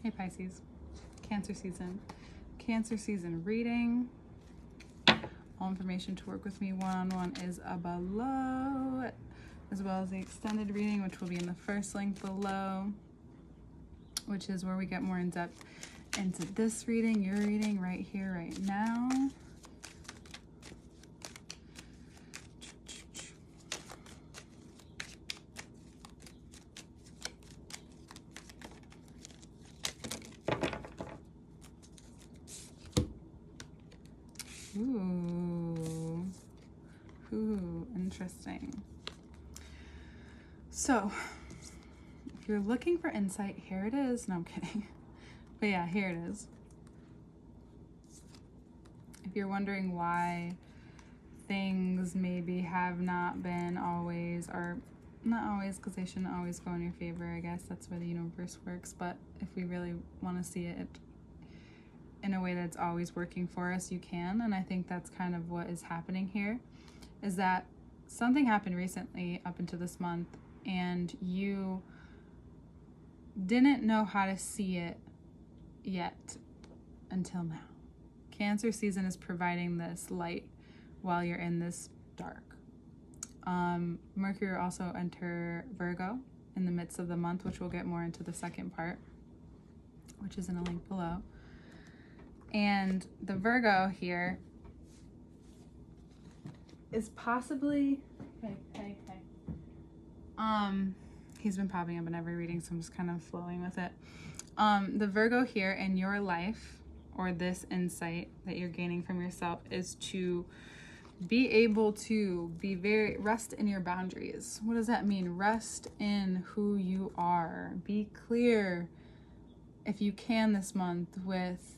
Hey Pisces, Cancer season. Cancer season reading. All information to work with me one-on-one is below, as well as the extended reading, which will be in the first link below, which is where we get more in depth into this reading, your reading right here, right now. Ooh, interesting. So, if you're looking for insight, here it is. No, I'm kidding. But yeah, here it is. If you're wondering why things maybe have not been always, or not always, because they shouldn't always go in your favor, I guess that's where the universe works. But if we really want to see it in a way that's always working for us, you can. And I think that's kind of what is happening here, is that something happened recently up into this month and you didn't know how to see it yet until now. Cancer season is providing this light while you're in this dark. Mercury will also enter Virgo in the midst of the month, which we'll get more into the second part, which is in a link below. And the Virgo here is possibly, hey. He's been popping up in every reading, so I'm just kind of flowing with it. The Virgo here in your life, or this insight that you're gaining from yourself, is to be able to rest in your boundaries. What does that mean? Rest in who you are. Be clear, if you can this month, with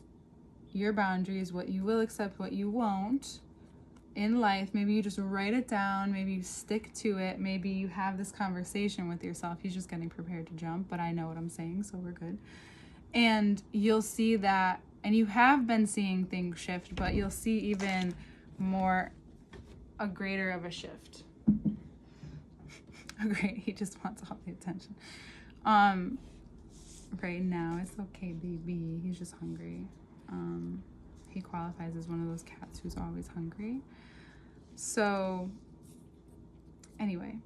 your boundaries, what you will accept, what you won't in life. Maybe you just write it down, maybe you stick to it, maybe you have this conversation with yourself. He's just getting prepared to jump, but I know what I'm saying, so we're good. And you'll see that, and you have been seeing things shift, but you'll see even more, a greater of a shift. Great, he just wants all the attention. Right now, it's okay, baby. He's just hungry. He qualifies as one of those cats who's always hungry. So, anyway,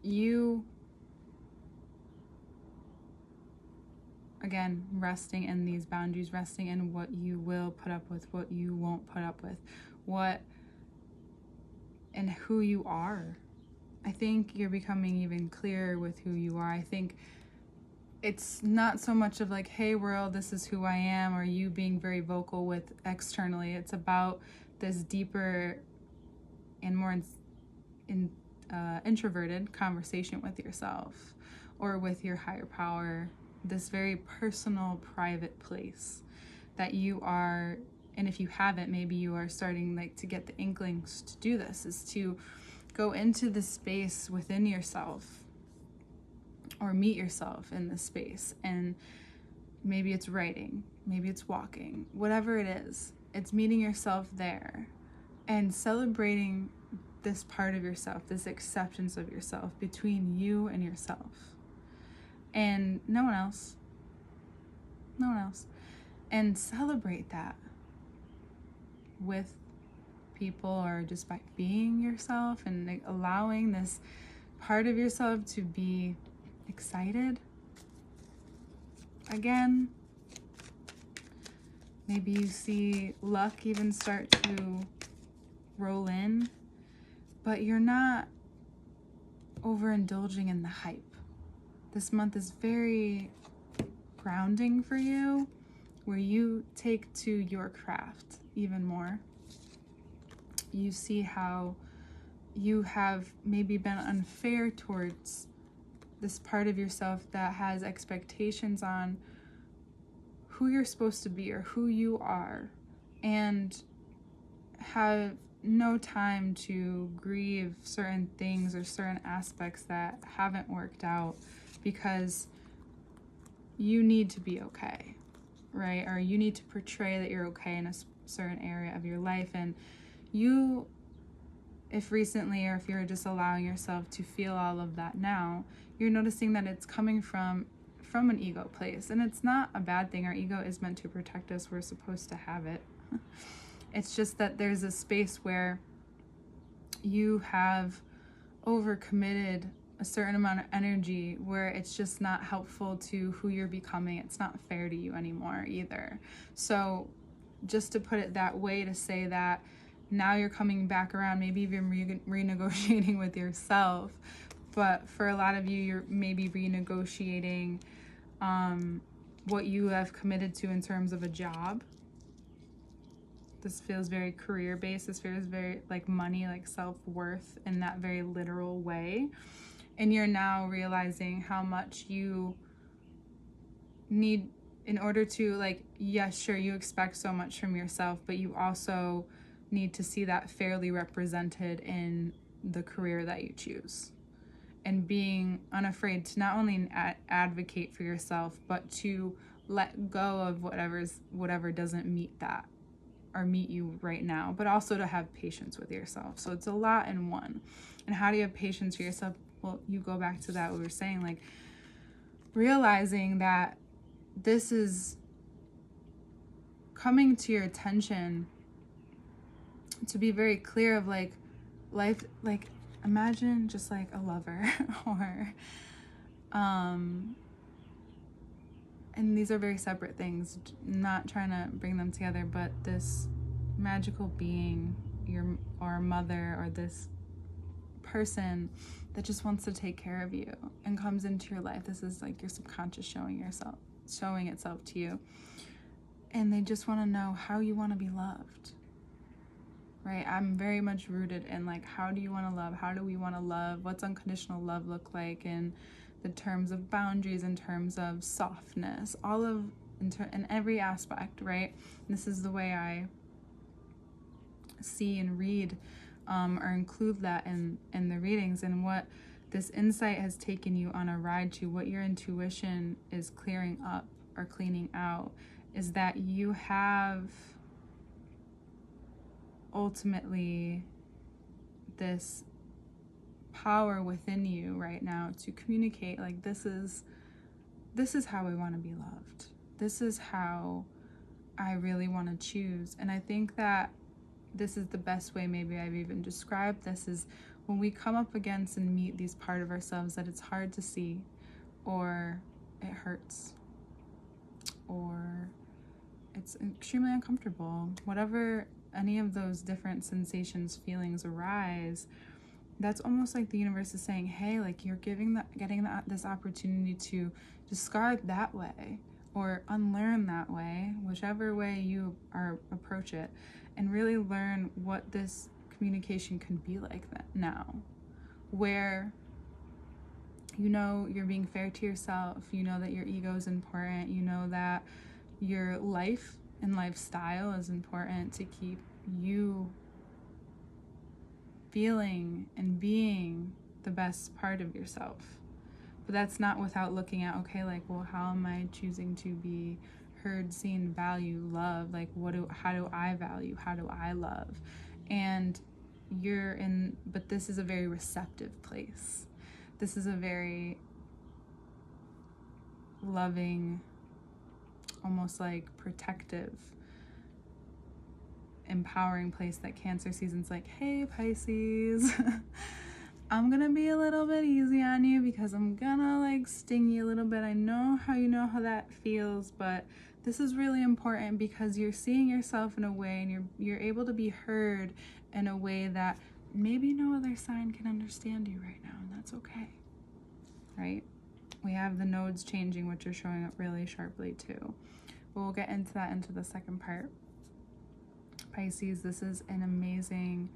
you, again, resting in these boundaries, resting in what you will put up with, what you won't put up with, what and who you are. I think you're becoming even clearer with who you are. I think it's not so much of like, hey world, this is who I am, or you being very vocal with externally. It's about this deeper and more introverted conversation with yourself or with your higher power, this very personal, private place that you are. And if you haven't, maybe you are starting like to get the inklings to do this, is to go into the space within yourself, or meet yourself in this space. And maybe it's writing, maybe it's walking, whatever it is, it's meeting yourself there and celebrating this part of yourself, this acceptance of yourself between you and yourself, and no one else. And celebrate that with people, or just by being yourself and like allowing this part of yourself to be excited again. Maybe you see luck even start to roll in, but you're not overindulging in the hype. This month is very grounding for you, where you take to your craft even more. You see how you have maybe been unfair towards this part of yourself that has expectations on who you're supposed to be or who you are, and have no time to grieve certain things or certain aspects that haven't worked out, because you need to be okay, right? Or you need to portray that you're okay in a certain area of your life. And you, if recently, or if you're just allowing yourself to feel all of that now, you're noticing that it's coming from from an ego place. And it's not a bad thing. Our ego is meant to protect us. We're supposed to have it. It's just that there's a space where you have overcommitted a certain amount of energy where it's just not helpful to who you're becoming. It's not fair to you anymore either. So just to put it that way, to say that now you're coming back around, maybe even renegotiating with yourself. But for a lot of you, you're maybe renegotiating what you have committed to in terms of a job. This feels very career-based. This feels very like money, like self-worth in that very literal way. And you're now realizing how much you need in order to, like, yes, sure, you expect so much from yourself, but you also need to see that fairly represented in the career that you choose. And being unafraid to not only advocate for yourself, but to let go of whatever doesn't meet that or meet you right now, but also to have patience with yourself. So it's a lot in one. And how do you have patience for yourself? Well, you go back to that, what we were saying, like realizing that this is coming to your attention, to be very clear of like life, like imagine just like a lover or and these are very separate things, not trying to bring them together, but this magical being, or mother, or this person that just wants to take care of you and comes into your life. This is like your subconscious showing itself to you. And they just want to know how you want to be loved. Right? I'm very much rooted in like, how do you want to love? How do we want to love? What's unconditional love look like in the terms of boundaries, in terms of softness, all of in every aspect, right? And this is the way I see and read or include that in the readings, and what this insight has taken you on a ride to, what your intuition is clearing up or cleaning out, is that you have ultimately this power within you right now to communicate, like, this is how I want to be loved. This is how I really want to choose. And I think that this is the best way maybe I've even described this, is when we come up against and meet these part of ourselves that it's hard to see, or it hurts, or it's extremely uncomfortable, whatever any of those different sensations, feelings arise, that's almost like the universe is saying, hey, like, you're getting this opportunity to discard that way or unlearn that way, whichever way you approach it, and really learn what this communication can be like that now, where you know you're being fair to yourself, you know that your ego is important, you know that your life and lifestyle is important to keep you feeling and being the best part of yourself. But that's not without looking at, okay, like, well, how am I choosing to be heard, seen, value, love? Like, how do I value? How do I love? And but this is a very receptive place. This is a very loving, almost like protective, empowering place that Cancer season's like, hey, Pisces, I'm gonna be a little bit easy on you because I'm gonna like sting you a little bit. I know how that feels, but this is really important because you're seeing yourself in a way, and you're able to be heard in a way that maybe no other sign can understand you right now, and that's okay, right? We have the nodes changing, which are showing up really sharply too. But we'll get into that into the second part. Pisces, this is an amazing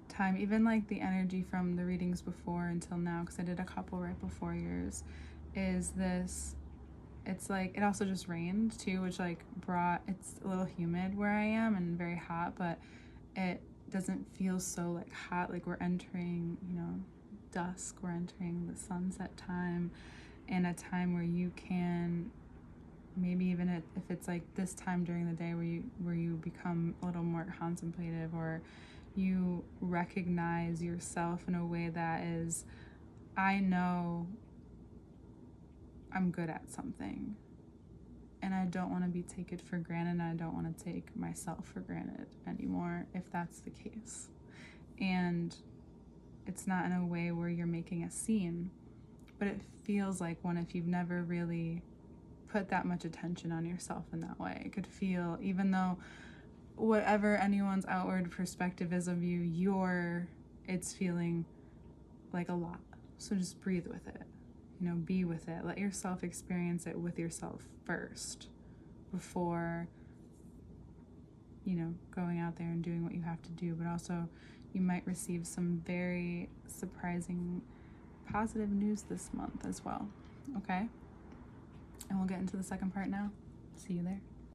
time. Even like the energy from the readings before until now, because I did a couple right before yours, is this, it's like, it also just rained too, which like it's a little humid where I am and very hot, but it doesn't feel so like hot, like we're entering, dusk, we're entering the sunset time, and a time where you can, maybe even if it's like this time during the day where you become a little more contemplative, or you recognize yourself in a way that is, I know I'm good at something. And I don't want to be taken for granted. I don't want to take myself for granted anymore if that's the case. And it's not in a way where you're making a scene, but it feels like one if you've never really put that much attention on yourself in that way. It could feel, even though whatever anyone's outward perspective is of you, it's feeling like a lot. So just breathe with it. Be with it. Let yourself experience it with yourself first before, going out there and doing what you have to do. But also, you might receive some very surprising positive news this month as well. Okay? And we'll get into the second part now. See you there.